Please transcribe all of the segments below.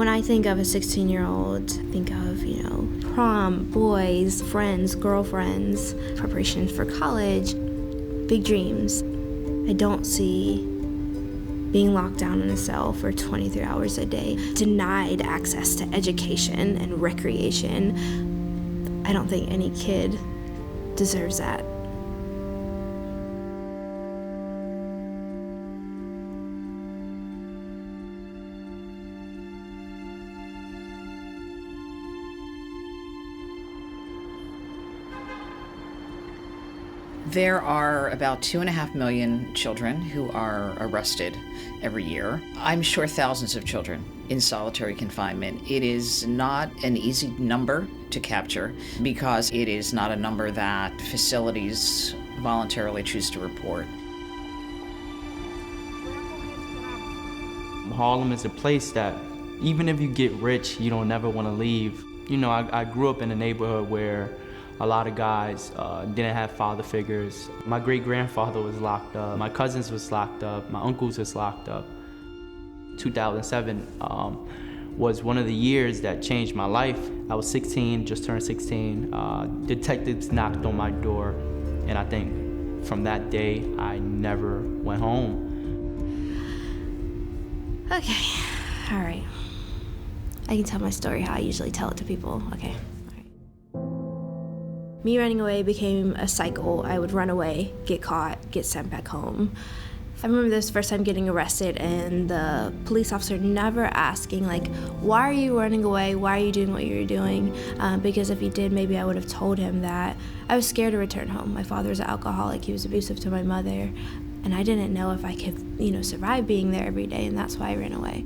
When I think of a 16-year-old, I think of, prom, boys, friends, girlfriends, preparation for college, big dreams. I don't see being locked down in a cell for 23 hours a day, denied access to education and recreation. I don't think any kid deserves that. There are about 2.5 million children who are arrested every year. I'm sure thousands of children in solitary confinement. It is not an easy number to capture because it is not a number that facilities voluntarily choose to report. Harlem is a place that even if you get rich, you don't never want to leave. I grew up in a neighborhood where a lot of guys didn't have father figures. My great-grandfather was locked up. My cousins was locked up. My uncles was locked up. 2007 was one of the years that changed my life. I was 16, just turned 16. Detectives knocked on my door, and I think from that day, I never went home. Okay, all right. I can tell my story how I usually tell it to people, okay? Me running away became a cycle. I would run away, get caught, get sent back home. I remember this first time getting arrested and the police officer never asking, why are you running away? Why are you doing what you're doing? Because if he did, maybe I would have told him that I was scared to return home. My father was an alcoholic. He was abusive to my mother. And I didn't know if I could, survive being there every day, and that's why I ran away.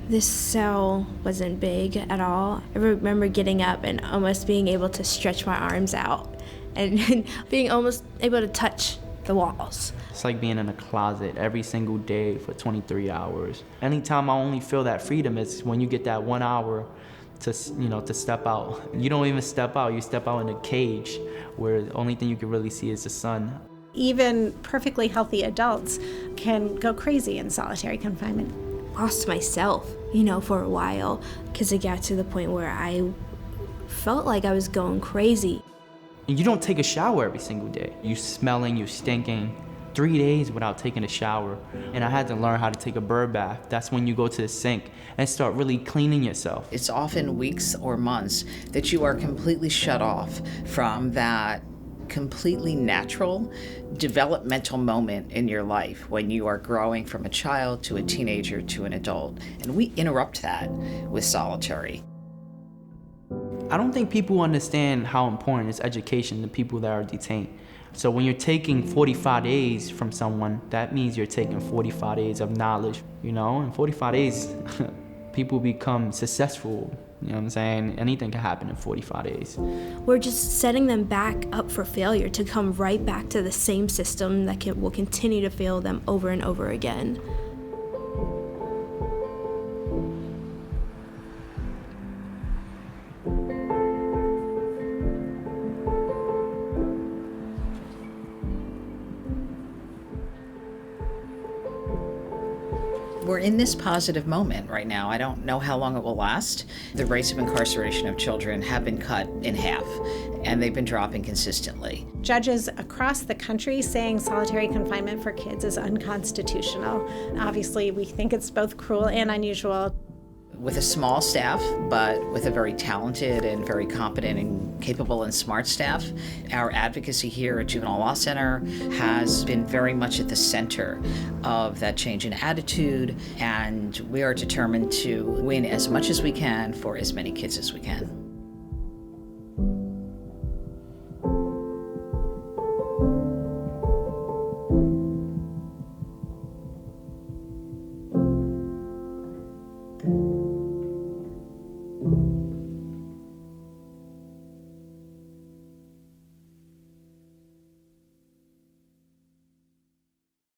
This cell wasn't big at all. I remember getting up and almost being able to stretch my arms out and being almost able to touch the walls. It's like being in a closet every single day for 23 hours. Anytime I only feel that freedom is when you get that 1 hour to step out. You don't even step out, you step out in a cage where the only thing you can really see is the sun. Even perfectly healthy adults can go crazy in solitary confinement. Lost myself, for a while, because it got to the point where I felt like I was going crazy. And you don't take a shower every single day. You smelling, you stinking. 3 days without taking a shower. And I had to learn how to take a bird bath. That's when you go to the sink and start really cleaning yourself. It's often weeks or months that you are completely shut off from that completely natural developmental moment in your life when you are growing from a child to a teenager to an adult. And we interrupt that with solitary. I don't think people understand how important is education to people that are detained. So when you're taking 45 days from someone, that means you're taking 45 days of knowledge, In 45 days, people become successful. You know what I'm saying? Anything can happen in 45 days. We're just setting them back up for failure to come right back to the same system that will continue to fail them over and over again. We're in this positive moment right now. I don't know how long it will last. The rates of incarceration of children have been cut in half, and they've been dropping consistently. Judges across the country saying solitary confinement for kids is unconstitutional. Obviously, we think it's both cruel and unusual. With a small staff, but with a very talented and very competent and capable and smart staff, our advocacy here at Juvenile Law Center has been very much at the center of that change in attitude, and we are determined to win as much as we can for as many kids as we can.